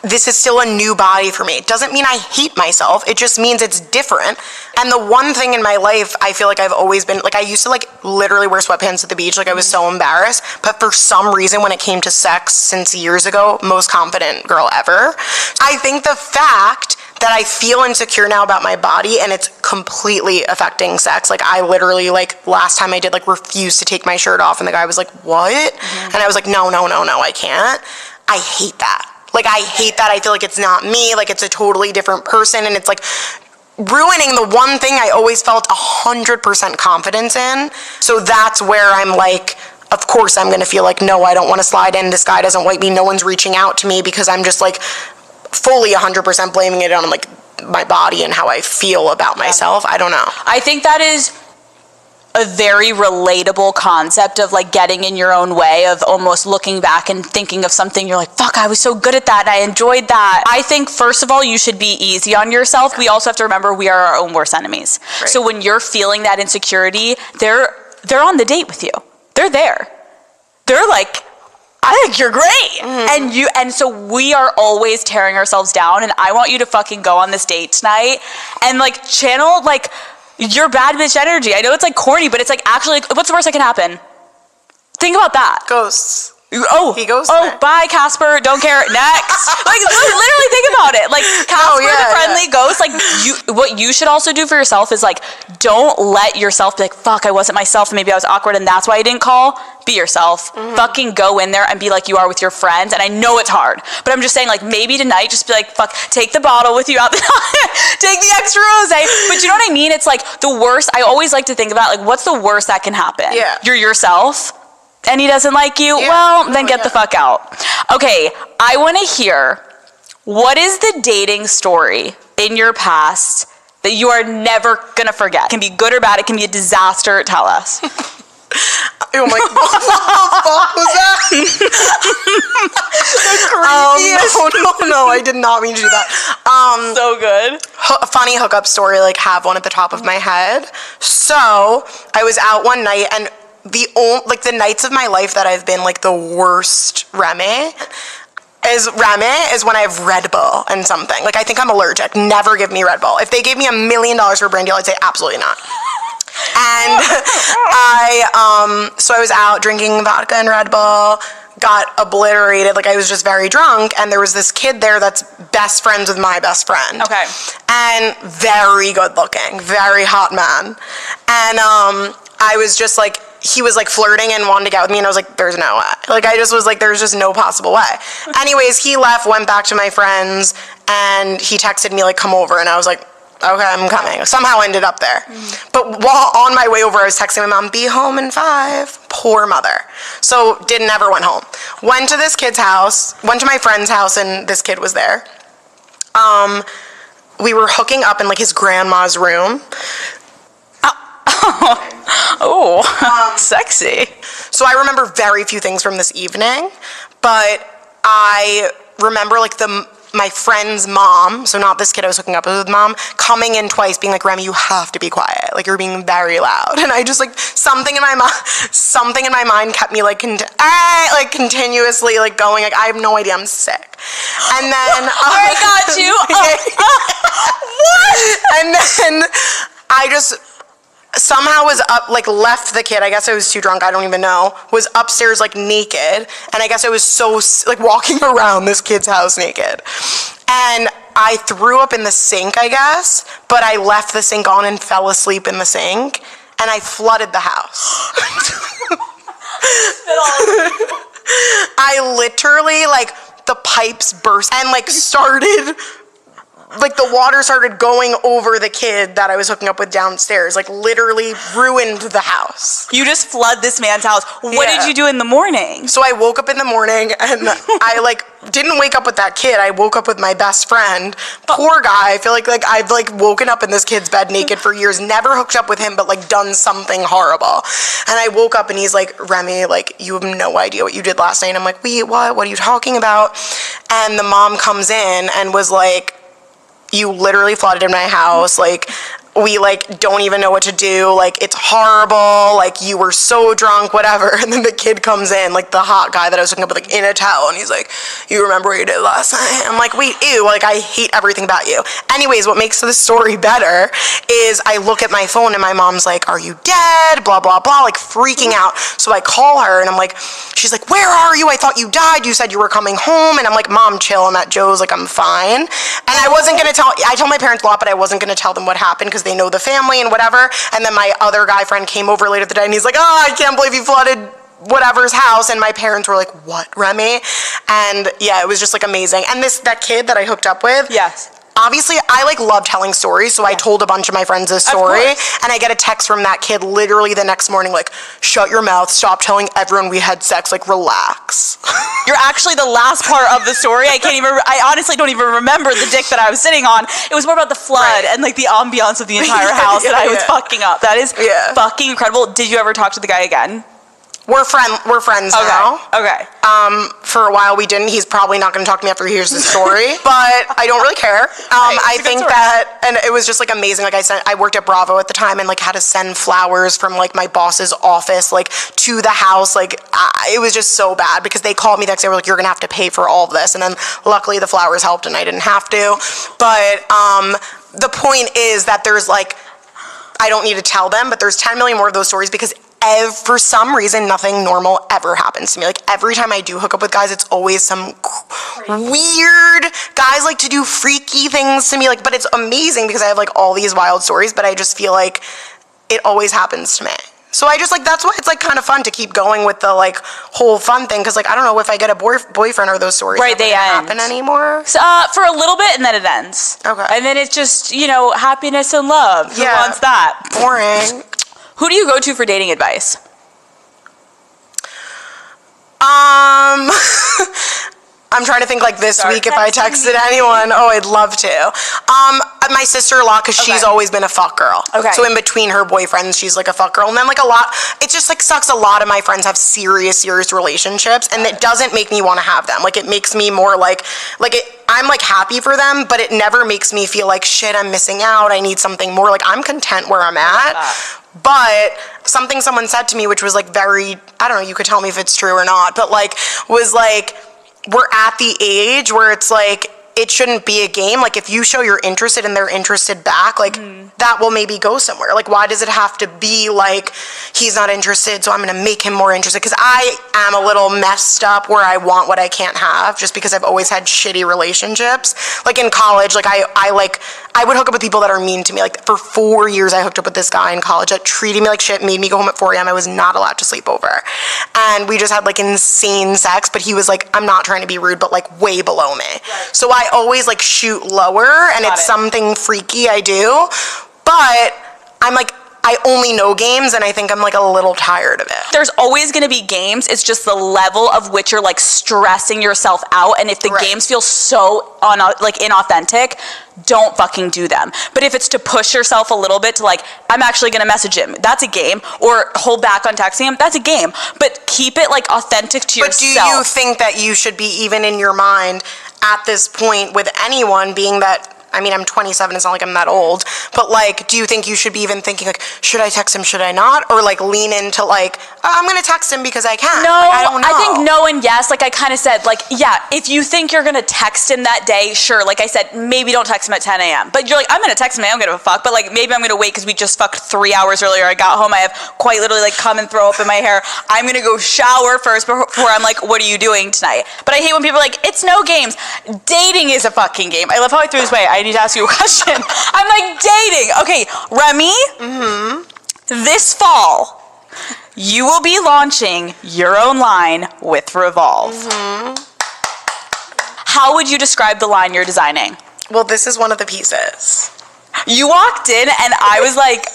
this is still a new body for me. It doesn't mean I hate myself. It just means it's different. And the one thing in my life, I feel like I've always been, like, I used to, like, literally wear sweatpants at the beach. Like, I was so embarrassed. But for some reason, when it came to sex since years ago, most confident girl ever. I think the fact that I feel insecure now about my body and it's completely affecting sex. Like, I literally, like, last time I did, like, refuse to take my shirt off and the guy was like, what? Mm-hmm. And I was like, no, I can't. I hate that. Like, I hate that. I feel like it's not me. Like, it's a totally different person. And it's, like, ruining the one thing I always felt 100% confidence in. So that's where I'm like, of course I'm going to feel like, no, I don't want to slide in. This guy doesn't like me. No one's reaching out to me because I'm just, like, fully 100% blaming it on, like, my body and how I feel about myself. I don't know. I think that is a very relatable concept of, like, getting in your own way, of almost looking back and thinking of something you're like, fuck, I was so good at that and I enjoyed that. I think, first of all, you should be easy on yourself. We also have to remember we are our own worst enemies. Right. So when you're feeling that insecurity, they're on the date with you. They're there. They're like, I think you're great. Mm-hmm. And so we are always tearing ourselves down, and I want you to fucking go on this date tonight and, like, channel, like, your bad bitch energy. I know it's, like, corny, but it's, like, actually, like, what's the worst that can happen? Think about that. Ghosts. Oh, he goes. Oh, bye, Casper. Don't care. Next. Like, literally think about it. Like, Casper, the friendly ghost. Like, what you should also do for yourself is, like, don't let yourself be like, fuck, I wasn't myself, and maybe I was awkward, and that's why I didn't call. Be yourself. Mm-hmm. Fucking go in there and be like you are with your friends. And I know it's hard, but I'm just saying, like, maybe tonight, just be like, fuck, take the bottle with you out the take the extra rosé. But you know what I mean? It's like the worst. I always like to think about, like, what's the worst that can happen? Yeah. You're yourself. And he doesn't like you, well, then get the fuck out. Okay, I want to hear, what is the dating story in your past that you are never going to forget? It can be good or bad. It can be a disaster. Tell us. Oh my God, what the fuck was that? The creepiest. No, I did not mean to do that. So good. Funny hookup story, like, have one at the top of my head. So, I was out one night, and the nights of my life that I've been, like, the worst Remi is when I have Red Bull and something. Like, I think I'm allergic. Never give me Red Bull. If they gave me $1 million for a brand deal, I'd say absolutely not. And so I was out drinking vodka and Red Bull, got obliterated. Like, I was just very drunk, and there was this kid there that's best friends with my best friend. Okay. And very good looking, very hot man. And I was just like, he was, like, flirting and wanted to get with me, and I was like, there's no way. Like, I just was like, there's just no possible way. Anyways, he left, went back to my friends, and he texted me, like, come over, and I was like, okay, I'm coming. Somehow ended up there. Mm-hmm. But while on my way over, I was texting my mom, be home in 5. Poor mother. So, never went home. Went to this kid's house, went to my friend's house, and this kid was there. We were hooking up in, like, his grandma's room. Sexy. So I remember very few things from this evening, but I remember, like, my friend's mom, so not this kid I was hooking up with, mom, coming in twice being like, Remi, you have to be quiet. Like, you're being very loud. And I just, like, something in my mind kept me, like, continuously, like, going, like, I have no idea, I'm sick. And then I got you. What? And then I just somehow was up, like, left the kid. I guess I was too drunk. I don't even know. Was upstairs, like, naked. And I guess I was so, like, walking around this kid's house naked. And I threw up in the sink, I guess. But I left the sink on and fell asleep in the sink. And I flooded the house. I literally, like, the pipes burst and, like, started like the water started going over the kid that I was hooking up with downstairs. Like literally ruined the house. You just flood this man's house. What did you do in the morning? So I woke up in the morning and I like didn't wake up with that kid. I woke up with my best friend. Poor guy. I feel like I've like woken up in this kid's bed naked for years, never hooked up with him, but like done something horrible. And I woke up and he's like, Remi, like you have no idea what you did last night. And I'm like, wait, what? What are you talking about? And the mom comes in and was like, you literally flooded in my house. Like, we like don't even know what to do. Like, it's horrible. Like, you were so drunk, whatever. And then the kid comes in, like the hot guy that I was hooking up with, like in a towel, and he's like, you remember what you did last night? I'm like, wait, ew. Like, I hate everything about you. Anyways, what makes this story better is I look at my phone and my mom's like, are you dead? Blah, blah, blah, like freaking out. So I call her and I'm like, she's like, where are you? I thought you died. You said you were coming home. And I'm like, Mom, chill. I'm at Joe's. Like, I'm fine. And I wasn't going to I told my parents a lot, but I wasn't going to tell them what happened because they know the family and whatever. And then my other guy friend came over later the day and he's like, oh, I can't believe you flooded whatever's house. And my parents were like, what, Remi? And yeah, it was just like amazing. And that kid that I hooked up with. Yes. Obviously, I like love telling stories, so I told a bunch of my friends this story, and I get a text from that kid literally the next morning, like, shut your mouth, stop telling everyone we had sex, like, relax. You're actually the last part of the story. I honestly don't even remember the dick that I was sitting on. It was more about the flood and like the ambiance of the entire house that I was fucking up. That is fucking incredible. Did you ever talk to the guy again? We're friends now. Okay. For a while we didn't. He's probably not going to talk to me after he hears the story, but I don't really care. I think that, and it was just like amazing. Like I worked at Bravo at the time and like had to send flowers from like my boss's office like to the house. Like it was just so bad because they called me the next day. They were like, you're going to have to pay for all of this. And then luckily the flowers helped and I didn't have to. But the point is that there's like, I don't need to tell them, but there's 10 million more of those stories because for some reason, nothing normal ever happens to me. Like, every time I do hook up with guys, it's always some weird, guys like to do freaky things to me, like, but it's amazing because I have, like, all these wild stories, but I just feel like it always happens to me. So I just, like, that's why it's, like, kind of fun to keep going with the, like, whole fun thing, because, like, I don't know if I get a boyfriend or those stories they end. happen anymore. So, for a little bit, and then it ends. Okay. And then it's just, happiness and love. Who wants that? Boring. Who do you go to for dating advice? I'm trying to think like this week if I texted anyone. Oh, I'd love to. My sister-in-law, because she's always been a fuck girl. Okay. So in between her boyfriends, she's like a fuck girl. And then like it just like sucks. A lot of my friends have serious relationships, and it doesn't make me want to have them. Like, it makes me more I'm like happy for them, but it never makes me feel like shit, I'm missing out. I need something more. Like, I'm content where I'm at. But something someone said to me, which was like very, I don't know, you could tell me if it's true or not, but like, was like, we're at the age where it's like, it shouldn't be a game. Like, if you show you're interested and they're interested back, like, that will maybe go somewhere. Like, why does it have to be like, he's not interested, so I'm going to make him more interested? Because I am a little messed up where I want what I can't have, just because I've always had shitty relationships. Like, in college, like, I would hook up with people that are mean to me. Like, for 4 years, I hooked up with this guy in college that treated me like shit, made me go home at 4 a.m. I was not allowed to sleep over. And we just had, like, insane sex, but he was like, I'm not trying to be rude, but, like, way below me. Right. So I always, like, shoot lower, and it's something freaky I do. But I'm like, I only know games, and I think I'm like a little tired of it. There's always going to be games. It's just the level of which you're like stressing yourself out. And if the games feel so inauthentic, don't fucking do them. But if it's to push yourself a little bit to like, I'm actually going to message him, that's a game. Or hold back on texting him, that's a game. But keep it like authentic to yourself. But do you think that you should be, even in your mind at this point with anyone, being that, I mean, I'm 27, it's not like I'm that old, but like, do you think you should be even thinking like, should I text him, should I not? Or like lean into like, oh, I'm gonna text him because I can. No, like, I don't know. I think no and yes. Like I kind of said, like, yeah, if you think you're gonna text him that day, sure. Like I said, maybe don't text him at 10 a.m. But you're like, I'm gonna text him, I don't give a fuck. But like, maybe I'm gonna wait because we just fucked 3 hours earlier. I got home, I have quite literally like come and throw up in my hair. I'm gonna go shower first before I'm like, what are you doing tonight? But I hate when people are like, it's no games. Dating is a fucking game. I love how I threw this away. I need to ask you a question. I'm like, dating. Okay, Remi, this fall, you will be launching your own line with Revolve. How would you describe the line you're designing? Well, this is one of the pieces. You walked in and I was like,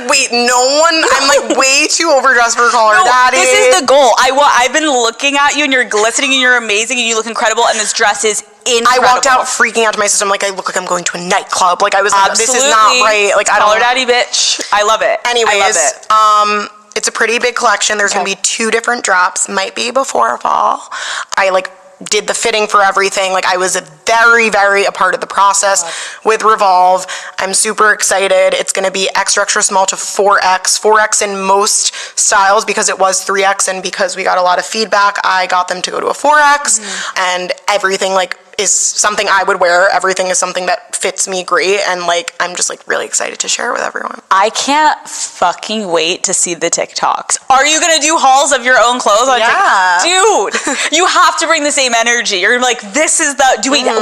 wait, no one, I'm like way too overdressed for Call Her Daddy. This is the goal. I've been looking at you and you're glistening and you're amazing and you look incredible and this dress is incredible. I walked out freaking out to my system, like I look like I'm going to a nightclub. Like I was like, Absolutely. this is not right. Like I don't. Call Her Daddy, bitch. I love it. Anyways, I love it. It's a pretty big collection. There's gonna be 2 different drops. Might be before fall. I like did the fitting for everything. Like I was very, very a part of the process with Revolve. I'm super excited. It's gonna be extra, extra small to 4X. 4X in most styles because it was 3X and because we got a lot of feedback, I got them to go to a 4X and everything like is something I would wear. Everything is something that fits me great and like I'm just like really excited to share with everyone. I can't fucking wait to see the TikToks. Are you gonna do hauls of your own clothes? Dude, you have to bring the same energy. You're like, this is the.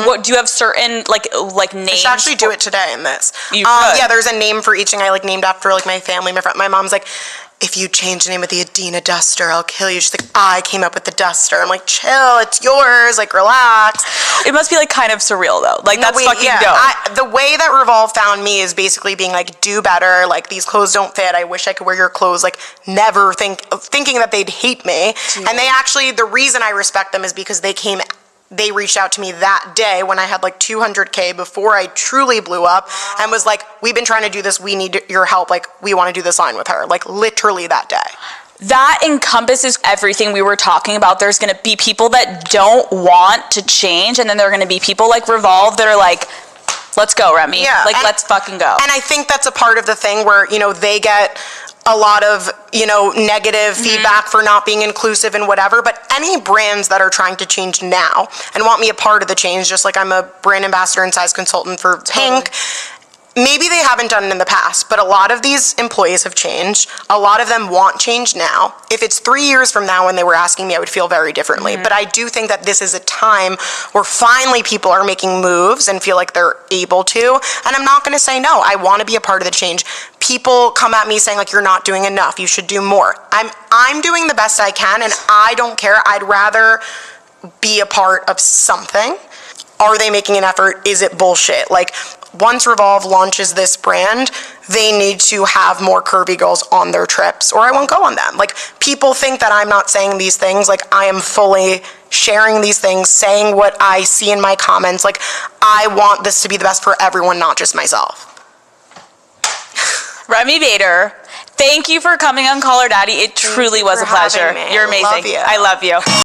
What do you have certain like names? I should actually do it today in this. You should. Yeah, there's a name for each thing. I like named after like my family, my friend. My mom's like, if you change the name of the Adina Duster, I'll kill you. She's like, I came up with the Duster. I'm like, chill, it's yours. Like, relax. It must be like kind of surreal though. Like that's fucking dope. The way that Revolve found me is basically being like, do better. Like these clothes don't fit. I wish I could wear your clothes. Like never thinking that they'd hate me. Dude. And they actually, the reason I respect them is because they reached out to me that day when I had like 200K before I truly blew up and was like, we've been trying to do this. We need your help. Like we want to do this line with her. Like literally that day. That encompasses everything we were talking about. There's going to be people that don't want to change, and then there are going to be people like Revolve that are like, let's go, Remi. Yeah, like, let's fucking go. And I think that's a part of the thing where, you know, they get a lot of, you know, negative feedback for not being inclusive and whatever, but any brands that are trying to change now and want me a part of the change, just like I'm a brand ambassador and size consultant for Pink, maybe they haven't done it in the past, but a lot of these employees have changed. A lot of them want change now. If it's 3 years from now when they were asking me, I would feel very differently. But I do think that this is a time where finally people are making moves and feel like they're able to. And I'm not going to say no. I want to be a part of the change. People come at me saying like, you're not doing enough. You should do more. I'm doing the best I can and I don't care. I'd rather be a part of something. Are they making an effort? Is it bullshit? Like, once Revolve launches this brand, they need to have more curvy girls on their trips or I won't go on them. Like, people think that I'm not saying these things. Like, I am fully sharing these things, saying what I see in my comments. Like, I want this to be the best for everyone, not just myself. Remi Bader, thank you for coming on Call Her Daddy. It truly was a pleasure. You're You're amazing. Love you. I love you.